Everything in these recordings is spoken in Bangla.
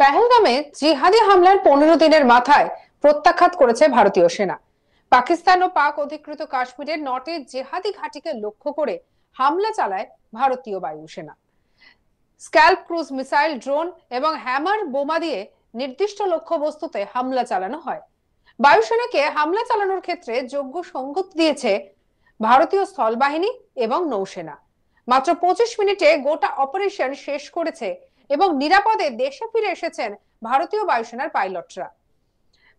পেহেলগামে জিহাদি হামলার 15 দিনের মাথায় প্রত্যাঘাত করেছে ভারতীয় সেনা। পাকিস্তান ও পাক অধিকৃত কাশ্মীরের 9টি জিহাদি ঘাঁটিকে লক্ষ্য করে হামলা চালায় ভারতীয় বায়ুসেনা। স্ক্যাল্প ক্রুজ মিসাইল, ড্রোন এবং হ্যামার বোমা দিয়ে নির্দিষ্ট লক্ষ্যবস্তুতে হামলা চালানো হয়। বায়ুসেনাকে হামলা চালানোর ক্ষেত্রে যোগ্য সঙ্গত দিয়েছে ভারতীয় স্থলবাহিনী এবং নৌসেনা। মাত্র 25 মিনিটে গোটা অপারেশন শেষ করেছে এবং নিরাপদে দেশে ফিরে এসেছেন ভারতীয় বায়ুসেনার পাইলটরা।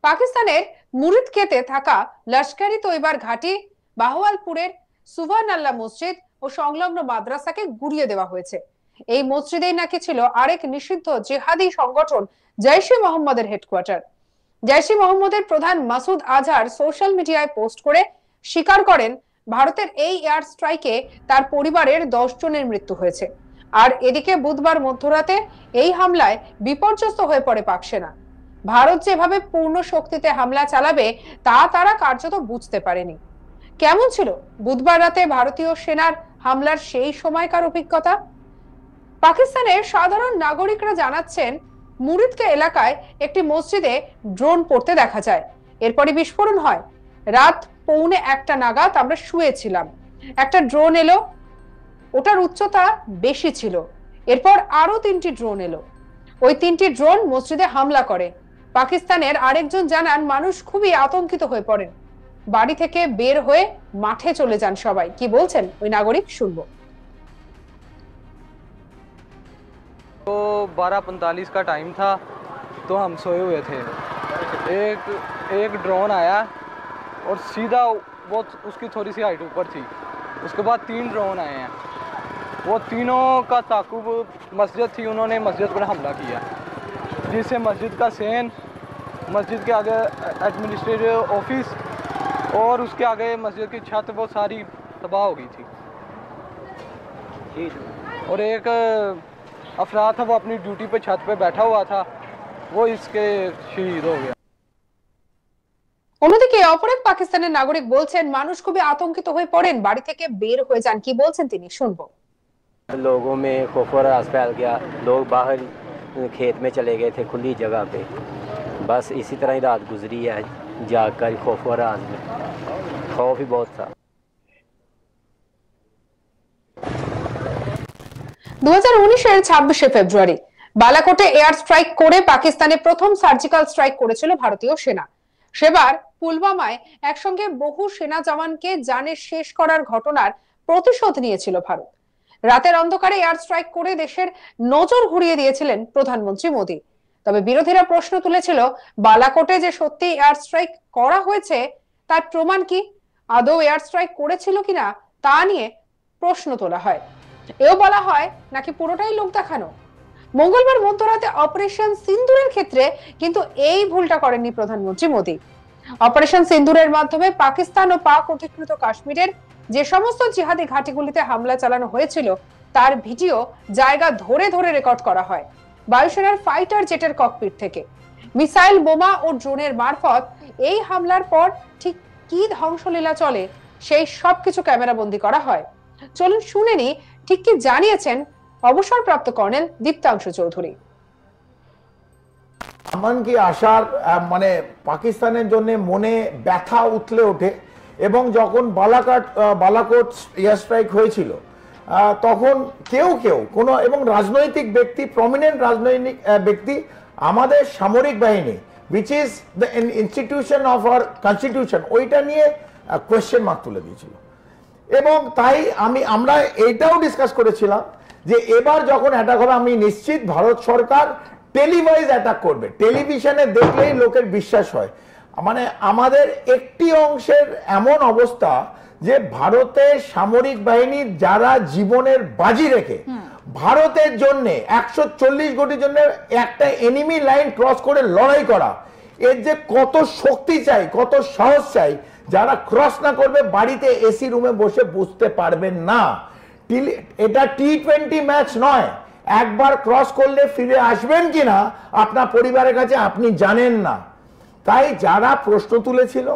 পাকিস্তানের মুরিদকেতে থাকা লস্করি তৈবার ঘাঁটি, বাহওয়ালপুরের সুবহানাল্লাহ মসজিদ ও সংলগ্ন মাদ্রাসাকে গুড়িয়ে দেওয়া হয়েছে। এই মসজিদেই নাকি ছিল আরেক নিষিদ্ধ জিহাদি সংগঠন জৈশ-ই মোহাম্মদের হেডকোয়ার্টার। জৈশ-ই মোহাম্মদের প্রধান মাসুদ আজহার সোশ্যাল মিডিয়ায় পোস্ট করে স্বীকার করেন ভারতের এই এয়ার স্ট্রাইকে তার পরিবারের 10 জনের মৃত্যু হয়েছে। আর এদিকে বুধবার মধ্যরাতে এই হামলায় বিপর্যস্ত হয়ে পড়ে পাক সেনা। ভারত যেভাবে পূর্ণ শক্তিতে হামলা চালাবে তা তারা কার্যত বুঝতে পারেনি। কেমন ছিল বুধবার রাতে ভারতীয় সেনার হামলার সেই সময়কার অভিজ্ঞতা? পাকিস্তানের সাধারণ নাগরিকরা জানাচ্ছেন, মুরিদকে এলাকায় একটি মসজিদে ড্রোন পড়তে দেখা যায়। এরপরই বিস্ফোরণ হয়। রাত 1:45 নাগাদ আমরা শুয়েছিলাম, একটা ড্রোন এলো, ওটার উচ্চতা বেশি ছিল। এরপর আরো 3টি ড্রোন এলো, ওই 3টি ড্রোন মসজিদে হামলা করে। পাকিস্তানের আরেকজন জানান, মানুষ খুবই আতঙ্কিত হয়ে পড়েন, বাড়ি থেকে বের হয়ে মাঠে চলে যান সবাই। কি বলছেন ওই নাগরিক, শুনবো। तो 12:45 का टाइम था, तो हम सोए हुए थे। एक ड्रोन आया और सीधा वो उसकी थोड़ी सी हाइट ऊपर थी। उसके बाद 3 ड्रोन आए हैं, वो तीनों का ताकुब मस्जिद थी, उन्होंने मस्जिद पर हमला किया, जिससे मस्जिद का सेन, मस्जिद के आगे एडमिनिस्ट्रेटिव ऑफिस और उसके आगे मस्जिद की छत वो सारी तबाह हो गई थी। और एक अफराद था, वो अपनी ड्यूटी पे छत पे बैठा हुआ था, वो इसके शहीद हो गया। অন্যদিকে অপর এক পাকিস্তানের নাগরিক বলছেন, মানুষ খুবই আতঙ্কিত হয়ে পড়েন, বাড়ি থেকে বের হয়ে যান। কি বলছেন তিনি, শুনবো। लोगों में खौफ और राज फैल गया, लोग बाहर खेत में चले गए थे खुली जगह पे। बस इसी तरह ही रात गुजरी है, जाकर खौफ और राज में, खौफ ही बहुत था। 2019-এর 26শে ফেব্রুয়ারি বালাকোটে এয়ার স্ট্রাইক করে পাকিস্তানে প্রথম সার্জিক্যাল স্ট্রাইক করেছিল ভারতীয় সেনা। সেবার পুলওয়ামায় একসঙ্গে বহু সেনা জওয়ানকে জানে শেষ করার ঘটনার প্রতিশোধ নিয়েছিল ভারত। রাতের অন্ধকারে এয়ার স্ট্রাইক করে দেশের নজর ঘুরিয়ে দিয়েছিলেন প্রধানমন্ত্রী মোদী। তবে বিরোধীরা প্রশ্ন তুলেছিল, বালাকোটে যে সত্যি এয়ার স্ট্রাইক করা হয়েছে তার প্রমাণ কি? আদৌ এয়ার স্ট্রাইক করেছিল কিনা তা নিয়ে প্রশ্ন তোলা হয়। এও বলা হয় নাকি পুরোটাই লোক দেখানো। মঙ্গলবার মধ্যরাতে অপারেশন সিন্দুরের ক্ষেত্রে কিন্তু এই ভুলটা করেননি প্রধানমন্ত্রী মোদী। অপারেশন সিন্দুরের মাধ্যমে পাকিস্তান ও পাক অধিকৃত কাশ্মীরের যে সমস্ত জিহাদি ঘাঁটিগুলিতে হামলা চালানো হয়েছিল তার ভিডিও জায়গা ধরে ধরে রেকর্ড করা হয় বায়ুসেনার ফাইটার জেটের ককপিট থেকে। মিসাইল, বোমা ও ড্রোনের মারফত এই হামলার পর ঠিক কি ধ্বংসলীলা চলে সেই সবকিছু ক্যামেরাবন্দি করা হয়। চলুন শুনে নি ঠিক কি জানিয়েছেন অবসরপ্রাপ্ত কর্নেল দীপ্তাংশু চৌধুরী। এমনকি আসার মানে পাকিস্তানের জন্য মনে ব্যথা উঠলে ওঠে এবং যখন বালাকোট এয়ার স্ট্রাইক হয়েছিল তখন কেউ কোনো এবং রাজনৈতিক ব্যক্তি, প্রমিনেন্ট রাজনৈতিক ব্যক্তি আমাদের সামরিক বাহিনী which is the institution of our constitution ওইটা নিয়ে কোয়েশ্চেন মার্ক তুলে দিয়েছিল। এবং তাই আমরা এইটাও ডিসকাস করেছিলাম যে এবার যখন অ্যাটাক হবে আমি নিশ্চিত ভারত সরকার টেলিভাইজ অ্যাটাক করবে। টেলিভিশনে দেখলেই লোকের বিশ্বাস হয়। মানে আমাদের একটি অংশের এমন অবস্থা যে ভারতের সামরিক বাহিনীর যারা জীবনের বাজি রেখে ভারতের জন্য 140 কোটির জন্য একটা এনিমি লাইন ক্রস করে লড়াই করা, এর যে কত শক্তি চাই, কত সাহস চাই, যারা ক্রস না করবে বাড়িতে এসি রুমে বসে বুঝতে পারবেন না। এটা T20 ম্যাচ নয়, একবার ক্রস করলে ফিরে আসবেন কিনা আপনার পরিবারের কাছে আপনি জানেন না। তাই যারা প্রশ্ন তুলেছিল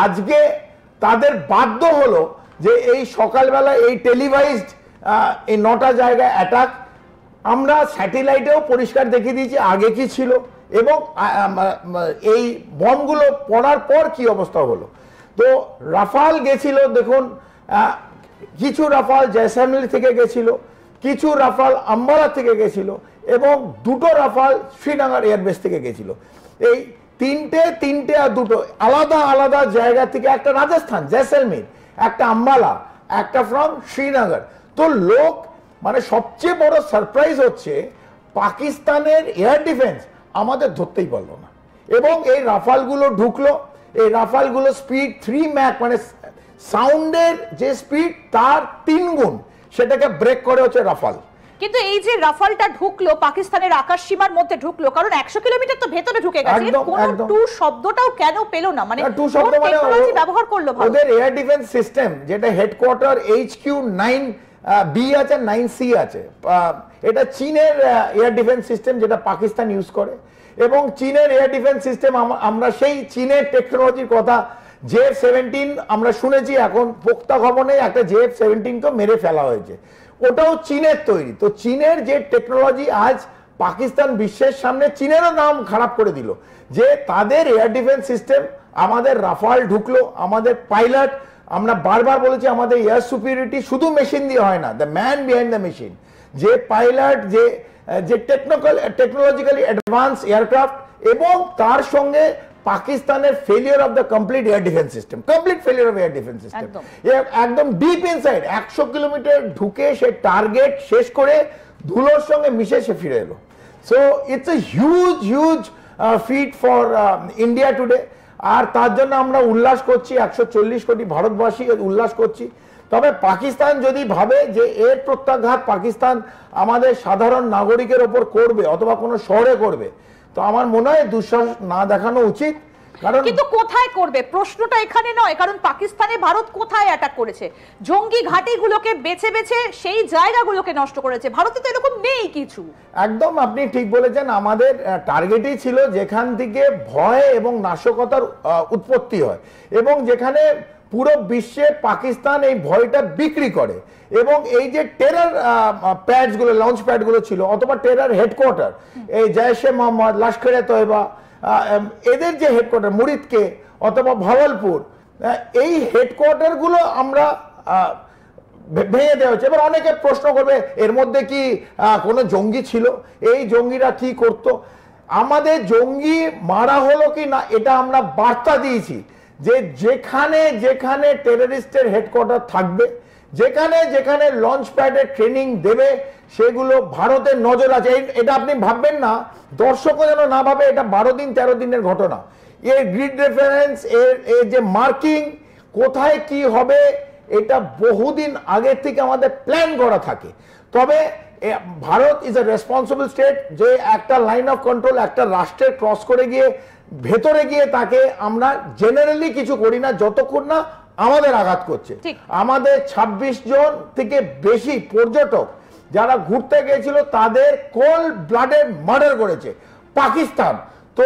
আজকে তাদের বাধ্য হলো যে এই সকালবেলা এই টেলিভাইজড এই 9টা জায়গায় অ্যাটাক আমরা স্যাটেলাইটেও পরিষ্কার দেখিয়ে দিয়েছি আগে কি ছিল এবং এই বমগুলো পড়ার পর কি অবস্থা হলো। তো রাফাল গেছিল, দেখুন কিছু রাফাল জয়সালমের থেকে গেছিল, কিছু রাফাল আম্বালা থেকে গেছিল এবং দুটো রাফাল শ্রীনগর এয়ারবেস থেকে গেছিল। এই তিনটে আর দুটো আলাদা আলাদা জায়গা থেকে, একটা রাজস্থান জয়সালমের, একটা আম্বালা, একটা ফ্রম শ্রীনগর। তো লোক মানে সবচেয়ে বড় সারপ্রাইজ হচ্ছে পাকিস্তানের এয়ার ডিফেন্স আমাদের ধরতেই পারলো না এবং এই রাফালগুলো ঢুকলো। এই রাফালগুলো স্পিড 3 ম্যাক, মানে সাউন্ডের যে স্পিড তার 3 গুণ, সেটাকে ব্রেক করে হচ্ছে রাফাল। কিন্তু এই যে রাফালটা ঢুকলো পাকিস্তানের আকাশ সীমার মধ্যে ঢুকলো, কারণ 100 কিলোমিটার তো ভেতরে ঢুকে গেছে, কোন টু শব্দটাও কেন পেল না? মানে টু শব্দ মানে টেকনোলজি ব্যবহার করলো ভালো। ওদের এয়ার ডিফেন্স সিস্টেম যেটা হেডকোয়ার্টার HQ9 বি আছে, 9C আছে, এটা চীনের এয়ার ডিফেন্স সিস্টেম যেটা পাকিস্তান ইউজ করে। এবং চীনের এয়ার ডিফেন্স সিস্টেম আমরা সেই চীনের টেকনোলজির কথা JF-17 আমরা শুনেছি, এখন পোক্তা খবর নেই, একটা JF-17 কে মেরে ফেলা হয়েছে, ওটাও চীনের তৈরি। তো চীনের যে টেকনোলজি আজ পাকিস্তান বিশ্বের সামনে চীনেরও নাম খারাপ করে দিল যে তাদের এয়ার ডিফেন্স সিস্টেম। আমাদের রাফাল ঢুকলো, আমাদের পাইলট, আমরা বারবার বলেছি আমাদের এয়ার সুপিরিয়রিটি শুধু মেশিন দিয়ে হয় না, the man behind the machine, যে পাইলট, যে টেকনোলজিক্যালি অ্যাডভান্স এয়ারক্রাফট এবং তার সঙ্গে পাকিস্তানের failure of the complete air defence system, complete failure of air defence system. একদম ডিপ ইনসাইড 100 কিলোমিটার ঢুকে সে টার্গেট শেষ করে ধুলোর সঙ্গে মিশে সে ফিরে এলো। So it's a huge feat for India today. আর তার জন্য আমরা উল্লাস করছি, 140 কোটি ভারতবাসী উল্লাস করছি। তবে পাকিস্তান যদি ভাবে যে এর প্রত্যাঘাত পাকিস্তান আমাদের সাধারণ নাগরিকের ওপর করবে অথবা কোনো শহরে করবে, তো আমার মনে হয় দুঃসাহস না দেখানো উচিত। কারণ কিন্তু কোথায় করবে প্রশ্নটা এখানে নয়, কারণ পাকিস্তানে ভারত কোথায় অ্যাটাক করেছে? জঙ্গি ঘাঁটিগুলোকে বেছে বেছে সেই জায়গাগুলোকে নষ্ট করেছে। ভারতে তো এরকম নেই কিছু। একদম আপনি ঠিক বলেছেন, আমাদের টার্গেটই ছিল যেখান থেকে ভয় এবং নাশকতার উৎপত্তি হয় এবং যেখানে পুরো বিশ্বে পাকিস্তান এই ভয়টা বিক্রি করে। এবং এই যে টেরর প্যাডসগুলো, লঞ্চ প্যাডগুলো ছিল অথবা টেরর হেডকোয়ার্টার, এই জৈশ-এ মোহাম্মদ, লস্করে তয়বা, এদের যে হেডকোয়ার্টার মুরিদকে অথবা ভাওয়ালপুর, এই হেডকোয়ার্টারগুলো আমরা ভেঙে দেওয়া হচ্ছে। এবার অনেকে প্রশ্ন করবে এর মধ্যে কি কোনো জঙ্গি ছিল, এই জঙ্গিরা কি করত? আমাদের জঙ্গি মারা হলো কি না এটা আমরা বার্তা দিয়েছি যে যেখানে যেখানে টেররিস্টের হেডকোয়ার্টার থাকবে, যেখানে যেখানে লঞ্চ প্যাডের ট্রেনিং দেবে, সেগুলো ভারতের নজর আছে। এটা আপনি ভাববেন না, দর্শকও যেন না ভাবে এটা 12 দিন 13 দিনের ঘটনা। এর গ্রিড রেফারেন্স, এর যে মার্কিং, কোথায় কি হবে, এটা বহুদিন আগের থেকে আমাদের প্ল্যান করা থাকে। তবে Bharat is a responsible state, যে একটা লাইন অফ কন্ট্রোল একটা রাষ্ট্রের ক্রস করে গিয়ে ভেতরে গিয়ে তাকে আমরা জেনারেলি কিছু করি না যতক্ষণ না আমাদের আঘাত করছে। আমাদের 26 জন থেকে বেশি পর্যটক যারা ঘুরতে গিয়েছিল তাদের কোল্ড ব্লাডেড মার্ডার করেছে পাকিস্তান। তো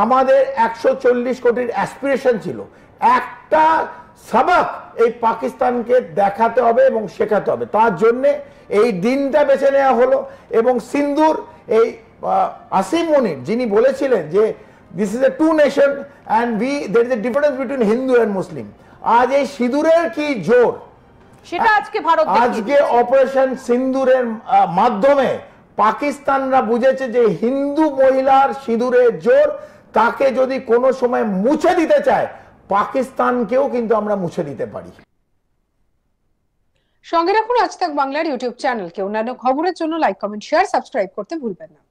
আমাদের 140 কোটির অ্যাসপিরেশন ছিল, একটা সবক এই পাকিস্তানকে দেখাতে হবে এবং শেখাতে হবে। তার জন্য এই দিনটা বেছে নেওয়া হলো। এবং সিন্দুর, এই আসিম মুনির যিনি বলেছিলেন যে this is a two nation and there is a difference between Hindu and Muslim, আজ এই সিঁদুরের কি জোর সেটা আজকে ভারত আজকে অপারেশন সিন্দুরের মাধ্যমে পাকিস্তানরা বুঝেছে যে হিন্দু মহিলার সিঁদুরের জোর, তাকে যদি কোনো সময় মুছে দিতে চায় পাকিস্তানকেও কিন্তু আমরা মুছে দিতে পারি। সঙ্গে রাখুন আজ তাক বাংলার ইউটিউব চ্যানেলকে। অন্যান্য খবরের জন্য লাইক, কমেন্ট, শেয়ার, সাবস্ক্রাইব করতে ভুলবেন না।